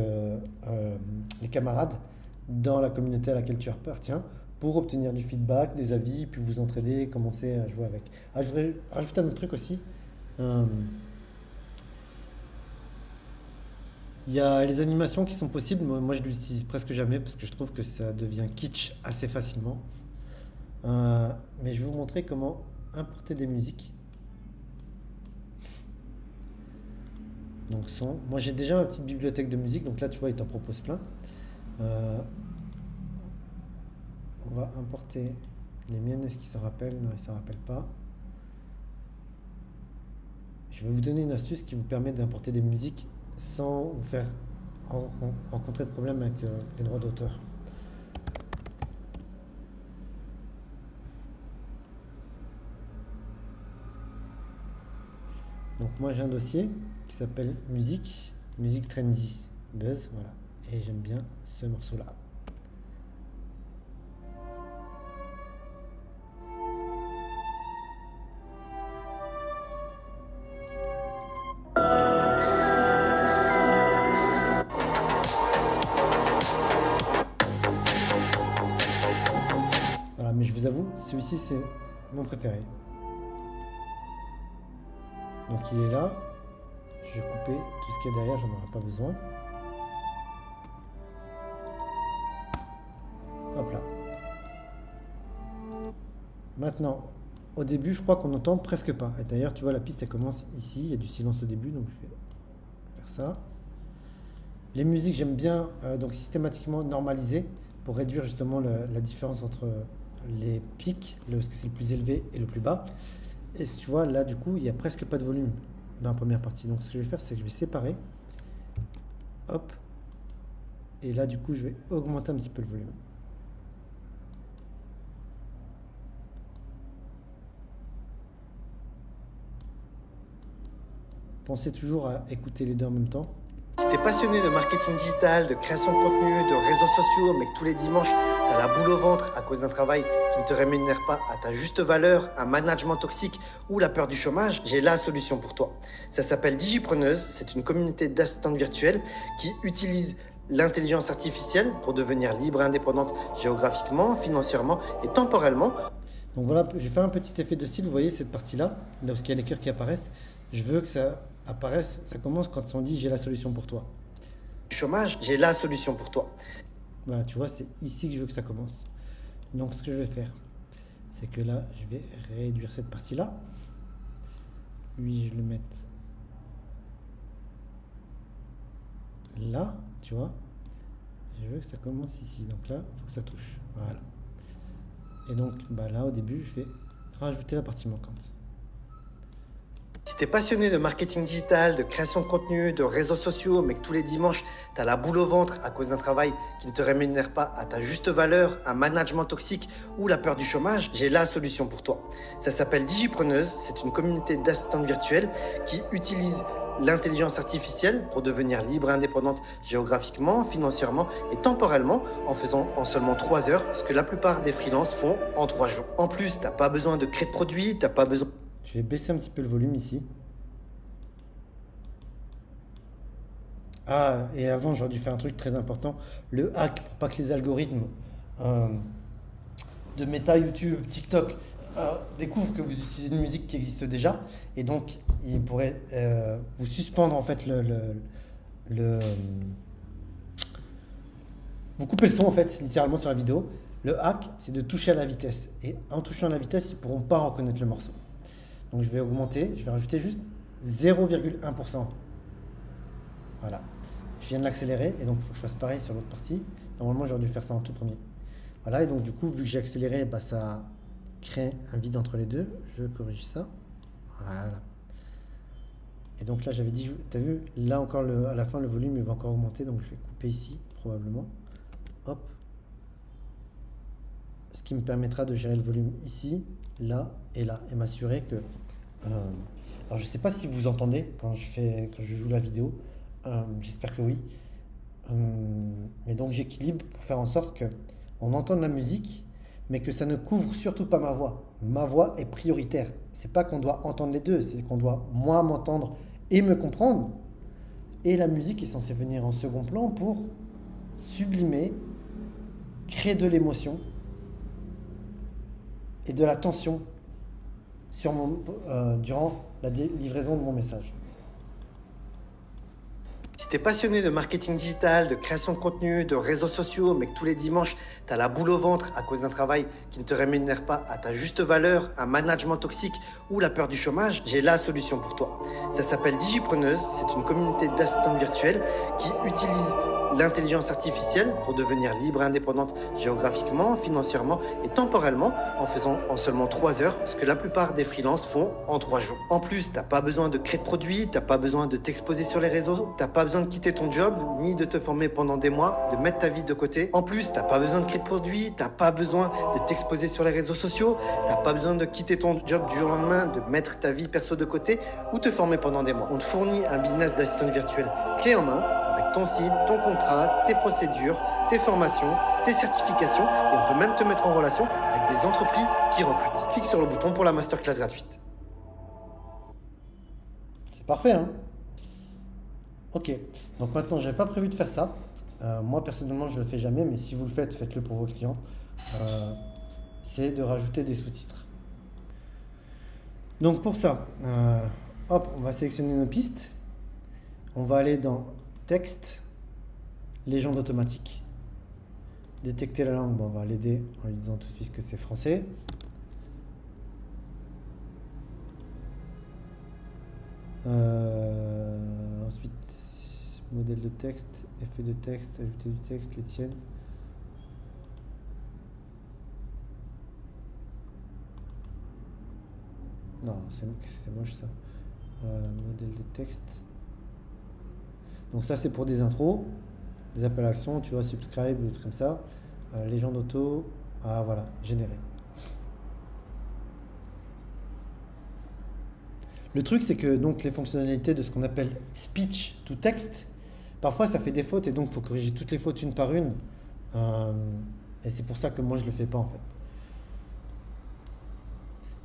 les camarades dans la communauté à laquelle tu appartiens pour obtenir du feedback, des avis, puis vous entraîner et commencer à jouer avec. Ah, je voudrais rajouter un autre truc aussi. Il y a les animations qui sont possibles. Moi, je l'utilise presque jamais parce que je trouve que ça devient kitsch assez facilement. Mais je vais vous montrer comment importer des musiques. Donc son. Moi, j'ai déjà ma petite bibliothèque de musique. Donc là, tu vois, il t'en propose plein. On va importer les miennes. Est-ce qu'ils s'en rappellent? Non, ils ne s'en rappellent pas. Je vais vous donner une astuce qui vous permet d'importer des musiques sans vous faire rencontrer de problème avec les droits d'auteur. Donc moi j'ai un dossier qui s'appelle musique trendy, buzz, voilà. Et j'aime bien ce morceau-là. Voilà, mais je vous avoue, celui-ci c'est mon préféré. Donc il est là. Je vais couper tout ce qu'il y a derrière, j'en aurai pas besoin. Hop là. Maintenant, au début, je crois qu'on n'entend presque pas. Et d'ailleurs, tu vois, la piste, elle commence ici. Il y a du silence au début, donc je vais faire ça. Les musiques, j'aime bien donc systématiquement normaliser pour réduire justement la différence entre les pics, parce que c'est le plus élevé et le plus bas. Et si tu vois, là, du coup, il n'y a presque pas de volume dans la première partie. Donc, ce que je vais faire, c'est que je vais séparer. Hop. Et là, du coup, je vais augmenter un petit peu le volume. Pensez toujours à écouter les deux en même temps. Si t'es passionné de marketing digital, de création de contenu, de réseaux sociaux, mais que tous les dimanches, t'as la boule au ventre à cause d'un travail qui ne te rémunère pas à ta juste valeur, un management toxique ou la peur du chômage, j'ai la solution pour toi. Ça s'appelle Digipreneuse, c'est une communauté d'assistantes virtuelles qui utilise l'intelligence artificielle pour devenir libre et indépendante géographiquement, financièrement et temporellement. Donc voilà, j'ai fait un petit effet de style. Vous voyez cette partie-là, là où il y a les cœurs qui apparaissent. Je veux que ça apparaisse, ça commence quand on dit j'ai la solution pour toi. Chômage, j'ai la solution pour toi. Voilà, tu vois, c'est ici que je veux que ça commence. Donc ce que je vais faire, c'est que là, je vais réduire cette partie-là. Lui, je vais le mettre là, tu vois. Je veux que ça commence ici. Donc là, il faut que ça touche. Voilà. Et donc bah là, au début, je vais rajouter la partie manquante. Si t'es passionné de marketing digital, de création de contenu, de réseaux sociaux, mais que tous les dimanches, t'as la boule au ventre à cause d'un travail qui ne te rémunère pas à ta juste valeur, un management toxique ou la peur du chômage, j'ai la solution pour toi. Ça s'appelle Digipreneuse, c'est une communauté d'assistantes virtuelles qui utilise l'intelligence artificielle pour devenir libre et indépendante géographiquement, financièrement et temporellement en faisant en seulement 3 heures ce que la plupart des freelances font en 3 jours. En plus, t'as pas besoin de créer de produits, t'as pas besoin... Je vais baisser un petit peu le volume ici. Ah, et avant, j'aurais dû faire un truc très important. Le hack pour pas que les algorithmes euh, de Meta, YouTube, TikTok découvrent que vous utilisez une musique qui existe déjà. Et donc, ils pourraient vous suspendre en fait le- vous coupez le son en fait, littéralement sur la vidéo. Le hack, c'est de toucher à la vitesse. Et en touchant à la vitesse, ils ne pourront pas reconnaître le morceau. Donc je vais augmenter, je vais rajouter juste 0,1%. Voilà. Je viens de l'accélérer et donc il faut que je fasse pareil sur l'autre partie. Normalement, j'aurais dû faire ça en tout premier. Voilà, et donc du coup, vu que j'ai accéléré, bah, ça crée un vide entre les deux. Je corrige ça. Voilà. Et donc là, j'avais dit, tu as vu, là encore, à la fin, le volume il va encore augmenter. Donc je vais couper ici, probablement. Hop. Ce qui me permettra de gérer le volume ici, là et là. Et m'assurer que... alors je sais pas si vous entendez quand je joue la vidéo. J'espère que oui. Mais donc j'équilibre pour faire en sorte que on entende la musique, mais que ça ne couvre surtout pas ma voix. Ma voix est prioritaire. C'est pas qu'on doit entendre les deux, c'est qu'on doit moi m'entendre et me comprendre. Et la musique est censée venir en second plan pour sublimer, créer de l'émotion et de la tension durant la livraison de mon message. Si t'es passionné de marketing digital, de création de contenu, de réseaux sociaux, mais que tous les dimanches, t'as la boule au ventre à cause d'un travail qui ne te rémunère pas à ta juste valeur, un management toxique ou la peur du chômage, j'ai la solution pour toi. Ça s'appelle Digipreneuse, c'est une communauté d'assistantes virtuelles qui utilise l'intelligence artificielle pour devenir libre et indépendante géographiquement, financièrement et temporellement en faisant en seulement 3 heures ce que la plupart des freelances font en 3 jours. En plus, t'as pas besoin de créer de produits, t'as pas besoin de t'exposer sur les réseaux, t'as pas besoin de quitter ton job, ni de te former pendant des mois, de mettre ta vie de côté. En plus, t'as pas besoin de créer de produits, t'as pas besoin de t'exposer sur les réseaux sociaux, t'as pas besoin de quitter ton job du jour au lendemain, de mettre ta vie perso de côté ou te former pendant des mois. On te fournit un business d'assistant virtuel clé en main, ton site, ton contrat, tes procédures, tes formations, tes certifications et on peut même te mettre en relation avec des entreprises qui recrutent. Clique sur le bouton pour la masterclass gratuite. C'est parfait, hein? Ok, donc maintenant, j'avais pas prévu de faire ça. Moi, personnellement, je le fais jamais, mais si vous le faites, faites-le pour vos clients. C'est de rajouter des sous-titres. Donc pour ça, hop, on va sélectionner nos pistes. On va aller dans texte, légende automatique. Détecter la langue, bon, on va l'aider en lui disant tout de suite que c'est français. Ensuite, Modèle de texte, effet de texte, ajouter du texte, les tiennes. Non, c'est moche ça. Modèle de texte. Donc ça c'est pour des intros, des appels à action, tu vois, subscribe, des trucs comme ça. Légende auto, ah voilà, générer. Le truc c'est que donc les fonctionnalités de ce qu'on appelle speech to text, parfois ça fait des fautes et donc il faut corriger toutes les fautes une par une. Euh, et c'est pour ça que moi je le fais pas en fait.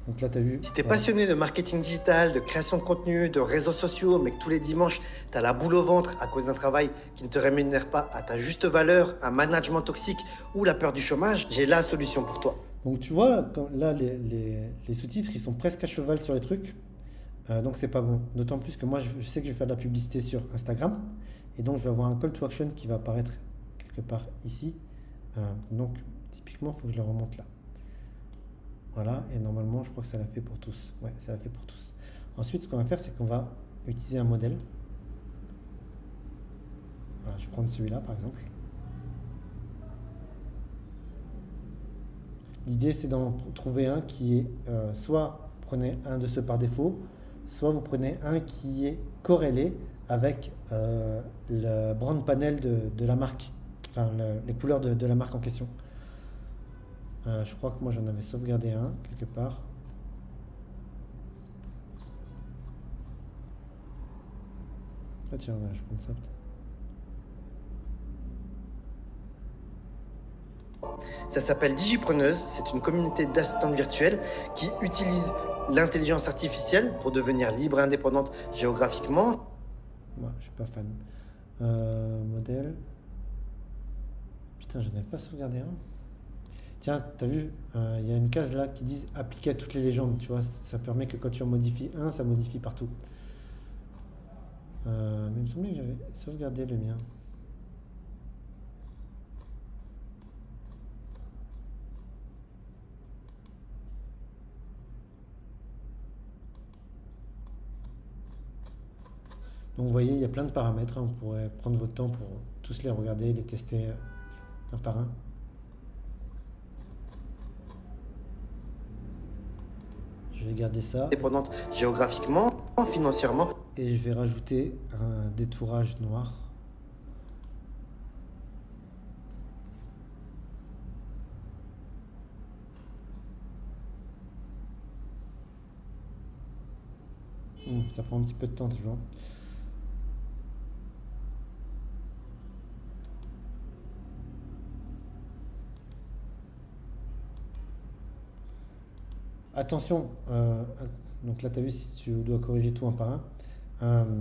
Donc là, t'as vu. Si t'es Ouais. passionné de marketing digital, de création de contenu, de réseaux sociaux, mais que tous les dimanches, t'as la boule au ventre à cause d'un travail qui ne te rémunère pas à ta juste valeur, un management toxique ou la peur du chômage, j'ai la solution pour toi. Donc tu vois, là, les sous-titres, ils sont presque à cheval sur les trucs. Donc c'est pas bon. D'autant plus que moi, je sais que je vais faire de la publicité sur Instagram. Et donc, je vais avoir un call to action qui va apparaître quelque part ici. Donc, typiquement, il faut que je le remonte là. Voilà, et normalement, je crois que ça l'a fait pour tous. Ouais, ça l'a fait pour tous. Ensuite, ce qu'on va faire, c'est qu'on va utiliser un modèle. Voilà, je vais prendre celui-là, par exemple. L'idée, c'est d'en trouver un qui est soit vous prenez un de ceux par défaut, soit vous prenez un qui est corrélé avec le brand panel de la marque, enfin les couleurs de la marque en question. Je crois que moi j'en avais sauvegardé un quelque part. Ah tiens, ouais, je vais prendre ça peut-être. Ça s'appelle Digipreneuse, c'est une communauté d'assistantes virtuelles qui utilise l'intelligence artificielle pour devenir libre et indépendante géographiquement. Moi, je suis pas fan. Modèle. Putain, je n'avais pas sauvegardé un. Tiens, t'as vu, il y a une case là qui dit appliquer à toutes les légendes, tu vois, ça permet que quand tu en modifies un, ça modifie partout. Mais il me semblait que j'avais sauvegardé le mien. Donc vous voyez, il y a plein de paramètres, hein, vous pourrez prendre votre temps pour tous les regarder, les tester un par un. Je vais garder ça Indépendante géographiquement, financièrement. et je vais rajouter un détourage noir. Ça prend un petit peu de temps, tu vois. Attention, donc là tu as vu si tu dois corriger tout un par un. Euh,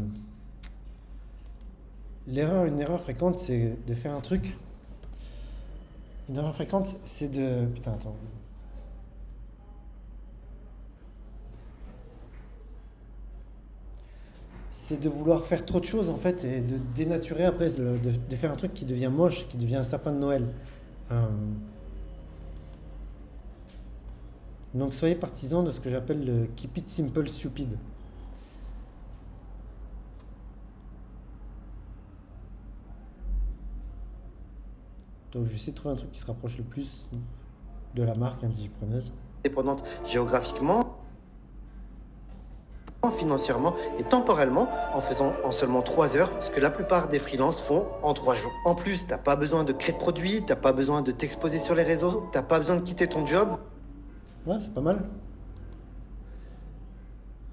une erreur fréquente, c'est de faire un truc. Une erreur fréquente, c'est de. Putain, attends. C'est de vouloir faire trop de choses en fait et de dénaturer après, de faire un truc qui devient moche, qui devient un sapin de Noël. Euh, donc soyez partisans de ce que j'appelle le keep it simple stupid. Donc je vais essayer de trouver un truc qui se rapproche le plus de la marque Digipreneuse. Indépendante géographiquement, financièrement et temporellement en faisant en seulement 3 heures ce que la plupart des freelances font en 3 jours. En plus, t'as pas besoin de créer de produits, t'as pas besoin de t'exposer sur les réseaux, t'as pas besoin de quitter ton job. Ouais, c'est pas mal.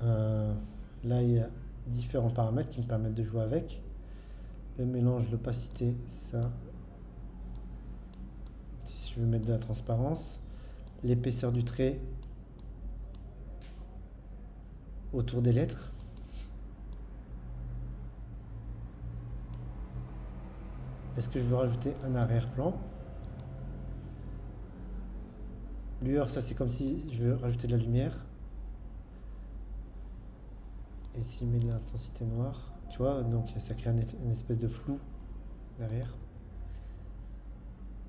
Là, il y a différents paramètres qui me permettent de jouer avec. Le mélange, l'opacité, ça. Si je veux mettre de la transparence. L'épaisseur du trait autour des lettres. Est-ce que je veux rajouter un arrière-plan? Lueur, ça c'est comme si je veux rajouter de la lumière. Et si je mets de l'intensité noire, tu vois, donc ça crée une espèce de flou derrière.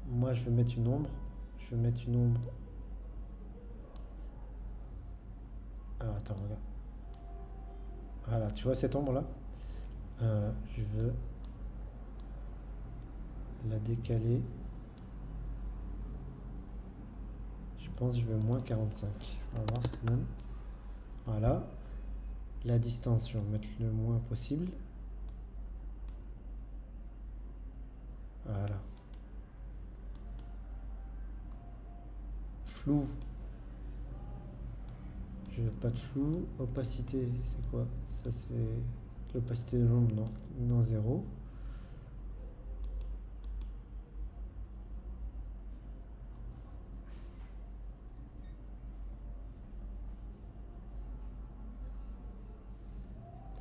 Moi je veux mettre une ombre. Je veux mettre une ombre. Alors attends, regarde. Voilà, tu vois cette ombre là? Je veux la décaler. Je pense que je veux moins 45. On va voir ce que ça donne. Voilà. La distance, je vais en mettre le moins possible. Voilà. Flou. Je veux pas de flou. Opacité, c'est quoi? Ça c'est l'opacité de l'ombre, non, non 0.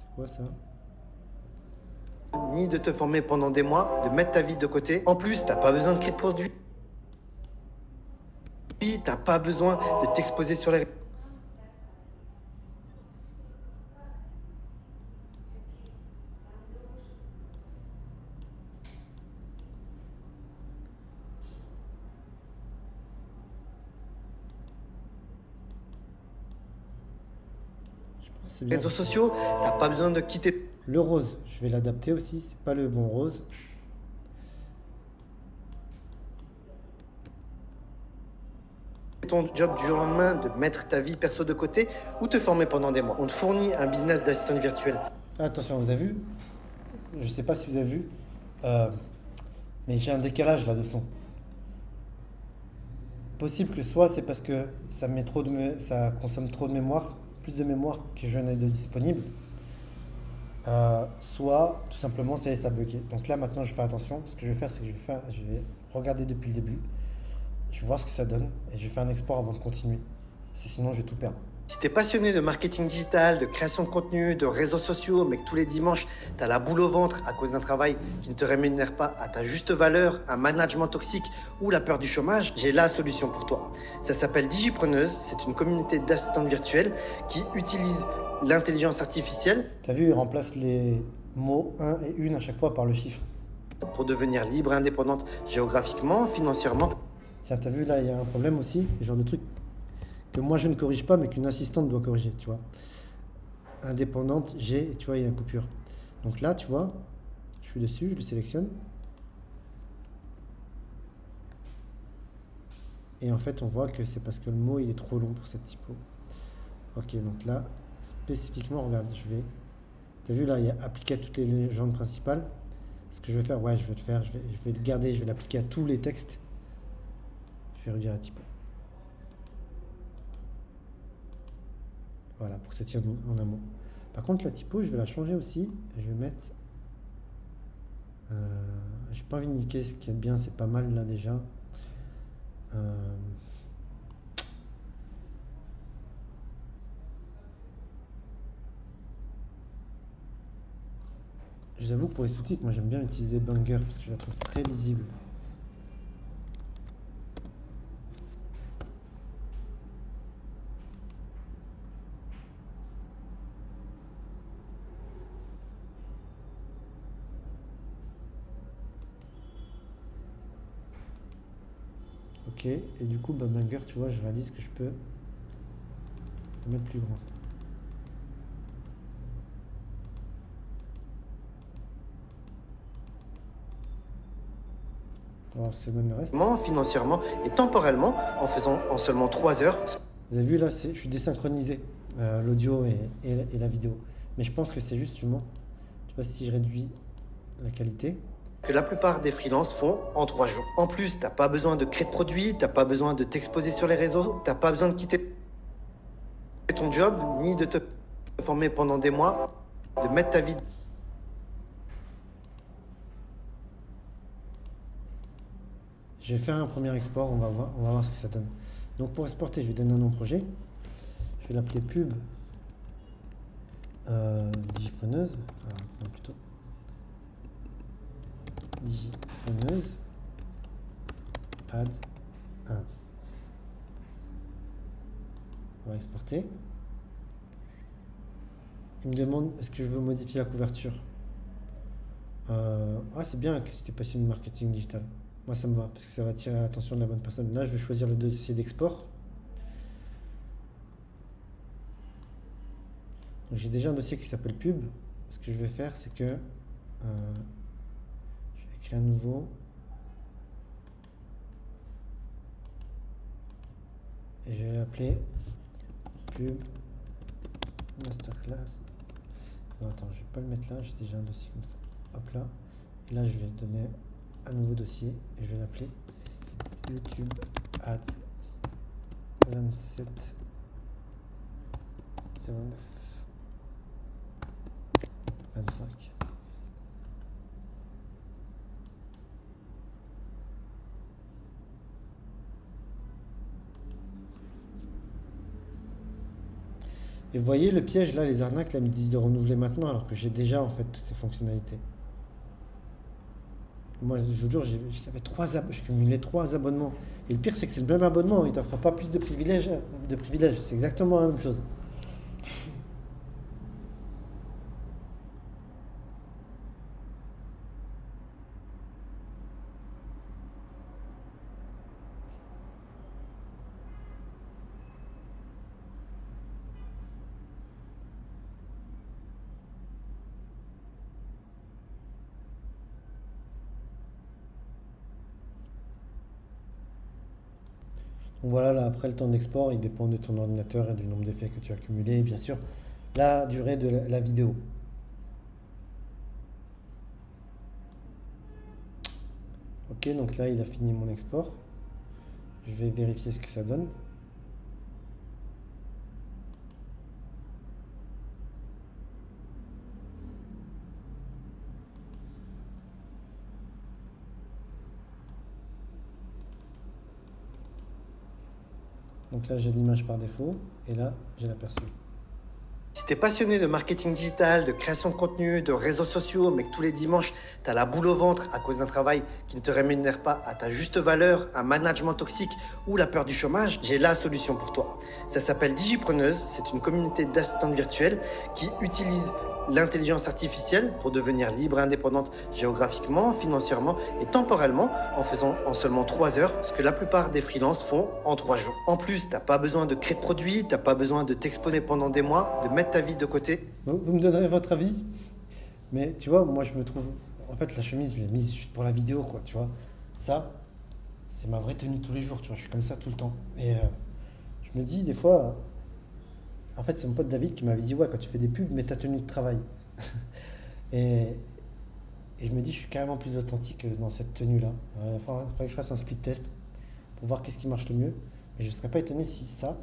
C'est quoi ça? Ni de te former pendant des mois, de mettre ta vie de côté. En plus, t'as pas besoin de créer de produit. Puis, t'as pas besoin de t'exposer sur les... Je pense que c'est bien. réseaux sociaux, t'as pas besoin de quitter Le rose, je vais l'adapter aussi. C'est pas le bon rose. ton job du jour au lendemain, de mettre ta vie perso de côté ou te former pendant des mois. On te fournit un business d'assistant virtuel. Attention, vous avez vu? Je sais pas si vous avez vu, euh, mais j'ai un décalage là de son. Possible que soit c'est parce que ça met trop ça consomme trop de mémoire, plus de mémoire que je n'ai de disponible, soit tout simplement ça a bugué. Donc là maintenant je fais attention. Ce que je vais faire c'est que je vais regarder depuis le début, je vais voir ce que ça donne et je vais faire un export avant de continuer. Parce que sinon je vais tout perdre. Si t'es passionné de marketing digital, de création de contenu, de réseaux sociaux, mais que tous les dimanches, t'as la boule au ventre à cause d'un travail qui ne te rémunère pas à ta juste valeur, un management toxique ou la peur du chômage, j'ai la solution pour toi. Ça s'appelle Digipreneuse, c'est une communauté d'assistantes virtuelles qui utilise l'intelligence artificielle. T'as vu, il remplace les mots un et une à chaque fois par le chiffre. Pour devenir libre et indépendante géographiquement, financièrement. Tiens, t'as vu là, il y a un problème aussi, le genre de truc que moi je ne corrige pas, mais qu'une assistante doit corriger, tu vois. Indépendante, j'ai, tu vois, il y a une coupure. Donc là, tu vois, je suis dessus, je le sélectionne. Et en fait, on voit que c'est parce que le mot, il est trop long pour cette typo. Ok, donc là, spécifiquement, regarde, je vais... T'as vu là, il y a appliqué à toutes les légendes principales. Ce que je vais faire, ouais, je vais le faire, je vais le garder, je vais l'appliquer à tous les textes. Je vais réduire la typo. Voilà, pour que ça tienne en un mot. Par contre, la typo, je vais la changer aussi. Je vais mettre... j'ai pas envie de niquer ce qui est bien, c'est pas mal là déjà. Je vous avoue que pour les sous-titres, moi j'aime bien utiliser Banger parce que je la trouve très lisible. Ok, et du coup, bah, Banger, tu vois, je réalise que je peux le mettre plus grand. Alors, ça donne le reste. Financièrement et temporellement en faisant en seulement 3 heures. Vous avez vu là, je suis désynchronisé, l'audio et la vidéo. Mais je pense que c'est justement, tu vois, si je réduis la qualité, Que la plupart des freelances font en 3 jours. En plus, t'as pas besoin de créer de produits, t'as pas besoin de t'exposer sur les réseaux, t'as pas besoin de quitter ton job, ni de te former pendant des mois, de mettre ta vie. je vais faire un premier export, on va voir ce que ça donne. Donc pour exporter, je vais donner un nom projet. Je vais l'appeler pub Digipreneuse. Alors, non, plutôt Digipreneuse add 1. On va exporter. Il me demande est-ce que je veux modifier la couverture. Ah, c'est bien que c'était passionné de marketing digital. Moi, ça me va parce que ça va attirer l'attention de la bonne personne. Là, je vais choisir le dossier d'export. Donc, j'ai déjà un dossier qui s'appelle pub. Ce que je vais faire, c'est que je vais créer un nouveau. Et je vais l'appeler pub masterclass. Non, attends, je vais pas le mettre là, j'ai déjà un dossier comme ça. Hop là. Et là, je vais donner un nouveau dossier et je vais l'appeler YouTube at 27 09 25. Et vous voyez le piège là, les arnaques là, ils me disent de renouveler maintenant alors que j'ai déjà en fait toutes ces fonctionnalités. Moi je vous jure, je cumulais 3 abonnements. Et le pire c'est que c'est le même abonnement, il t'offre pas plus de privilèges, C'est exactement la même chose. Donc voilà, là après le temps d'export, il dépend de ton ordinateur et du nombre d'effets que tu as cumulé, et bien sûr la durée de la vidéo. Ok, donc là il a fini mon export. Je vais vérifier ce que ça donne. Donc là j'ai l'image par défaut et là j'ai l'aperçu. Si t'es passionné de marketing digital, de création de contenu, de réseaux sociaux, mais que tous les dimanches, t'as la boule au ventre à cause d'un travail qui ne te rémunère pas à ta juste valeur, un management toxique ou la peur du chômage, j'ai la solution pour toi. Ça s'appelle Digipreneuse, c'est une communauté d'assistantes virtuelles qui utilise l'intelligence artificielle pour devenir libre et indépendante géographiquement, financièrement et temporellement en faisant en seulement 3 heures ce que la plupart des freelances font en 3 jours. En plus, t'as pas besoin de créer de produits, t'as pas besoin de t'exposer pendant des mois, de mettre ta vie de côté. Vous me donnerez votre avis, mais tu vois, moi je me trouve. En fait, la chemise, je l'ai mise juste pour la vidéo, quoi, tu vois. Ça, c'est ma vraie tenue tous les jours, tu vois, je suis comme ça tout le temps. Et je me dis, des fois. En fait, c'est mon pote David qui m'avait dit, ouais, quand tu fais des pubs, mets ta tenue de travail. et, et je me dis, je suis carrément plus authentique dans cette tenue-là. Il faudrait que je fasse un split test pour voir qu'est-ce qui marche le mieux. Mais je ne serais pas étonné si ça,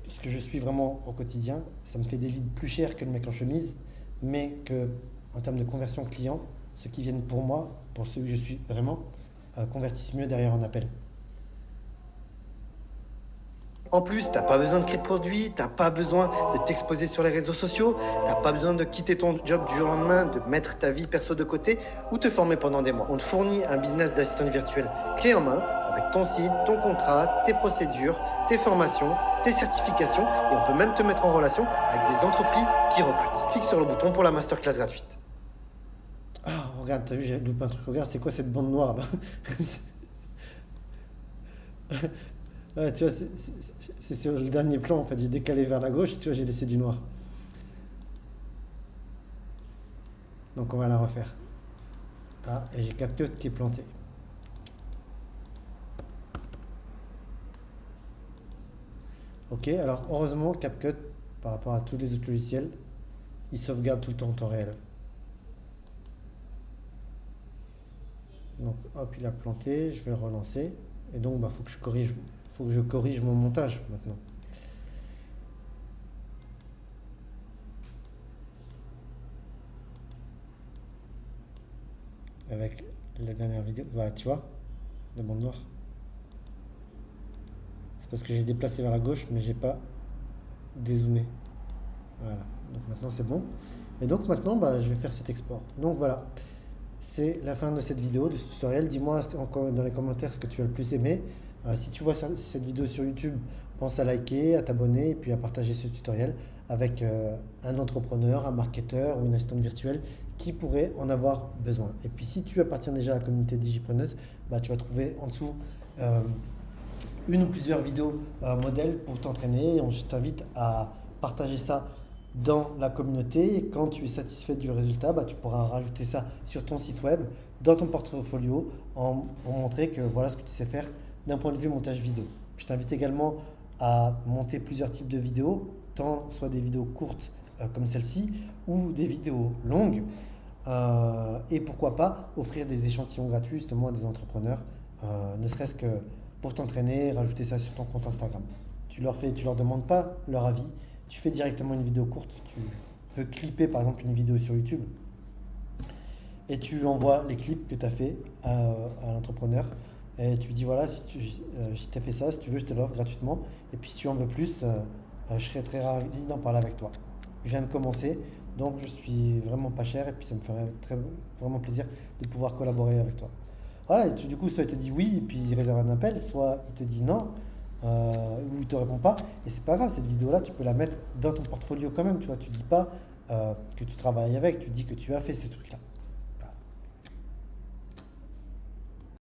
ce que je suis vraiment au quotidien, ça me fait des leads plus chers que le mec en chemise, mais que en termes de conversion client, ceux qui viennent pour moi, pour ceux que je suis vraiment, convertissent mieux derrière un appel. En plus, t'as pas besoin de créer de produits, t'as pas besoin de t'exposer sur les réseaux sociaux, t'as pas besoin de quitter ton job du jour au lendemain, de mettre ta vie perso de côté ou te former pendant des mois. On te fournit un business d'assistant virtuel clé en main avec ton site, ton contrat, tes procédures, tes formations, tes certifications et on peut même te mettre en relation avec des entreprises qui recrutent. Clique sur le bouton pour la masterclass gratuite. Ah, regarde, t'as vu, j'ai loupé un truc. Regarde, c'est quoi cette bande noire là? Ouais, tu vois, c'est sur le dernier plan en fait. J'ai décalé vers la gauche, tu vois, j'ai laissé du noir. Donc on va la refaire. Ah, et j'ai CapCut qui est planté. Ok, alors heureusement, CapCut, par rapport à tous les autres logiciels, il sauvegarde tout le temps en temps réel. Donc hop, il a planté, je vais le relancer. Et donc, bah, faut que je corrige mon montage maintenant. Avec la dernière vidéo, bah, tu vois, la bande noire. C'est parce que j'ai déplacé vers la gauche, mais j'ai pas dézoomé. Voilà, donc maintenant c'est bon. Et donc maintenant, bah, je vais faire cet export. Donc voilà, c'est la fin de cette vidéo, de ce tutoriel. Dis-moi dans les commentaires ce que tu as le plus aimé. Si tu vois cette vidéo sur YouTube, pense à liker, à t'abonner et puis à partager ce tutoriel avec un entrepreneur, un marketeur ou une assistante virtuelle qui pourrait en avoir besoin. Et puis si tu appartiens déjà à la communauté Digipreneuse, bah, tu vas trouver en dessous une ou plusieurs vidéos modèles pour t'entraîner. Je t'invite à partager ça dans la communauté et quand tu es satisfait du résultat, bah, tu pourras rajouter ça sur ton site web, dans ton portfolio pour montrer que voilà ce que tu sais faire d'un point de vue montage vidéo. Je t'invite également à monter plusieurs types de vidéos, tant soit des vidéos courtes comme celle-ci ou des vidéos longues. Et pourquoi pas offrir des échantillons gratuits justement à des entrepreneurs, ne serait-ce que pour t'entraîner, rajouter ça sur ton compte Instagram. Tu leur demandes pas leur avis, tu fais directement une vidéo courte, tu peux clipper par exemple une vidéo sur YouTube et tu lui envoies les clips que tu as fait à l'entrepreneur et tu lui dis voilà, si tu as fait ça, si tu veux, je te l'offre gratuitement. Et puis si tu en veux plus, je serais très ravi d'en parler avec toi. Je viens de commencer, donc je suis vraiment pas cher et puis ça me ferait vraiment plaisir de pouvoir collaborer avec toi. Voilà, et du coup, soit il te dit oui et puis il réserve un appel, soit il te dit non ou il te répond pas. Et c'est pas grave, cette vidéo-là, tu peux la mettre dans ton portfolio quand même. Tu vois, tu dis pas que tu travailles avec, tu dis que tu as fait ce truc-là.